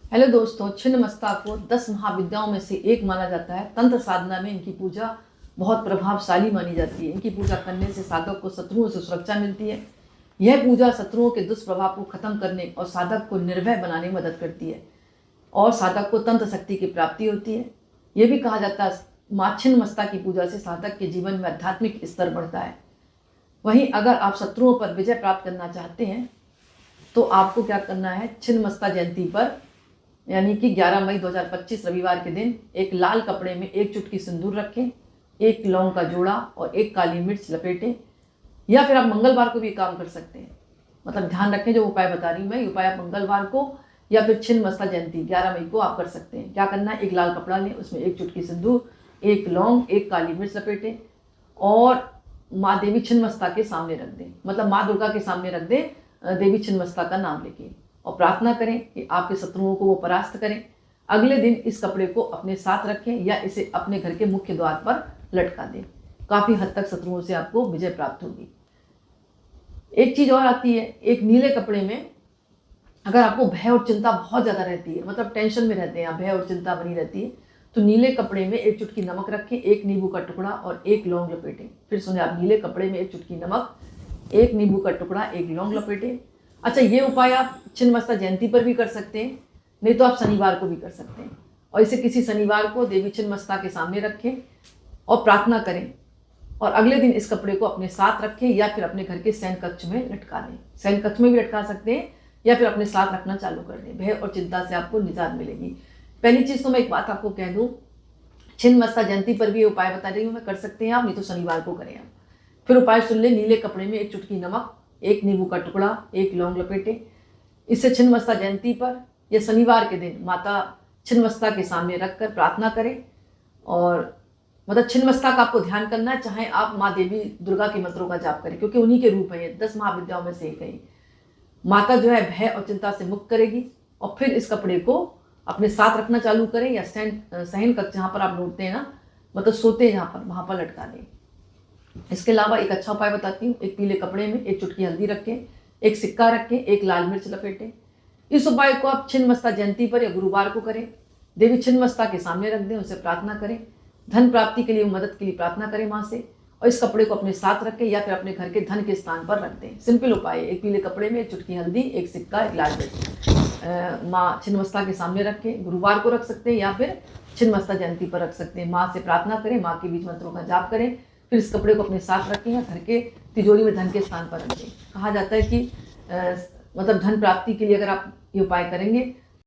Hello दोस्तों, छिन्नमस्ता को 10 महाविद्याओं में से एक माना जाता है। तंत्र साधना में इनकी पूजा बहुत प्रभावशाली मानी जाती है। इनकी पूजा करने से साधक को शत्रुओं से सुरक्षा मिलती है। यह पूजा शत्रुओं के दुष्प्रभाव को खत्म करने और साधक को निर्भय बनाने में मदद करती है और साधक को तंत्र शक्ति की प्राप्ति होती है। यह भी कहा जाता है माँ छिन्नमस्ता की पूजा से साधक के जीवन में आध्यात्मिक स्तर बढ़ता है। वहीं अगर आप शत्रुओं पर विजय प्राप्त करना चाहते हैं तो आपको क्या करना है, छिन्नमस्ता जयंती पर यानी कि 11 मई 2025 रविवार के दिन एक लाल कपड़े में एक चुटकी सिंदूर रखें, एक लौंग का जोड़ा और एक काली मिर्च लपेटें। या फिर आप मंगलवार को भी काम कर सकते हैं। मतलब ध्यान रखें, जो उपाय बता रही हूँ मैं, उपाय आप मंगलवार को या फिर छिन्नमस्ता जयंती 11 मई को आप कर सकते हैं। क्या करना है, एक लाल कपड़ा लें, उसमें एक चुटकी सिंदूर, एक लौंग, एक काली मिर्च लपेटें और माँ देवी छिन्नमस्ता के सामने रख दें। मतलब माँ दुर्गा के सामने रख दें, देवी छिन्नमस्ता का नाम लेके, और प्रार्थना करें कि आपके शत्रुओं को वो परास्त करें। अगले दिन इस कपड़े को अपने साथ रखें या इसे अपने घर के मुख्य द्वार पर लटका दें। काफ़ी हद तक शत्रुओं से आपको विजय प्राप्त होगी। एक चीज़ और आती है, एक नीले कपड़े में अगर आपको भय और चिंता बहुत ज़्यादा रहती है, मतलब टेंशन में रहते हैं आप, भय और चिंता बनी रहती है, तो नीले कपड़े में एक चुटकी नमक रखें, एक नींबू का टुकड़ा और एक लौंग लपेटें। फिर सुने आप, नीले कपड़े में एक चुटकी नमक, एक नींबू का टुकड़ा, एक लौंग लपेटें। अच्छा, ये उपाय आप छिन्नमस्ता जयंती पर भी कर सकते हैं, नहीं तो आप शनिवार को भी कर सकते हैं। और इसे किसी शनिवार को देवी छिन्नमस्ता के सामने रखें और प्रार्थना करें और अगले दिन इस कपड़े को अपने साथ रखें या फिर अपने घर के शयन कक्ष में लटका दें। शयन कक्ष में भी लटका सकते हैं या फिर अपने साथ रखना चालू कर दें। भय और चिंता से आपको निजात मिलेगी। पहली चीज़ तो मैं एक बात आपको कह दूँ, छिन्नमस्ता जयंती पर भी ये उपाय बता रही हूँ मैं, कर सकते हैं आप, नहीं तो शनिवार को करें आप। फिर उपाय सुन ले, नीले कपड़े में एक चुटकी नमक, एक नींबू का टुकड़ा, एक लौंग लपेटें। इससे छिन्नमस्ता जयंती पर या शनिवार के दिन माता छिन्नमस्ता के सामने रखकर प्रार्थना करें। और मतलब छिन्नमस्ता का आपको ध्यान करना है, चाहे आप माँ देवी दुर्गा के मंत्रों का जाप करें, क्योंकि उन्हीं के रूप है ये, 10 महाविद्याओं में से एक है। माता जो है भय और चिंता से मुक्त करेगी। और फिर इस कपड़े को अपने साथ रखना चालू करें या शयन कक्ष जहाँ पर आप लौटते हैं ना, मतलब सोते हैं जहाँ पर, वहाँ पर लटका दें। इसके अलावा एक अच्छा उपाय बताती हूँ, एक पीले कपड़े में एक चुटकी हल्दी रखें, एक सिक्का रखें, एक लाल मिर्च लपेटें। इस उपाय को आप छिन्नमस्ता जयंती पर या गुरुवार को करें। देवी छिन्नमस्ता के सामने रख दें, उनसे प्रार्थना करें, धन प्राप्ति के लिए, मदद के लिए प्रार्थना करें माँ से, और इस कपड़े को अपने साथ रखें या फिर अपने घर के धन के स्थान पर रख दें। सिंपल उपाय है, एक पीले कपड़े में एक चुटकी हल्दी, एक सिक्का, एक लाल मिर्च। माँ छिन्नमस्ता के सामने रखें, गुरुवार को रख सकते हैं या फिर छिन्नमस्ता जयंती पर रख सकते हैं। माँ से प्रार्थना करें, माँ के बीच मंत्रों का जाप करें, फिर इस कपड़े को अपने साथ रखें या घर के तिजोरी में धन के स्थान पर रख दें। कहा जाता है कि मतलब धन प्राप्ति के लिए अगर आप ये उपाय करेंगे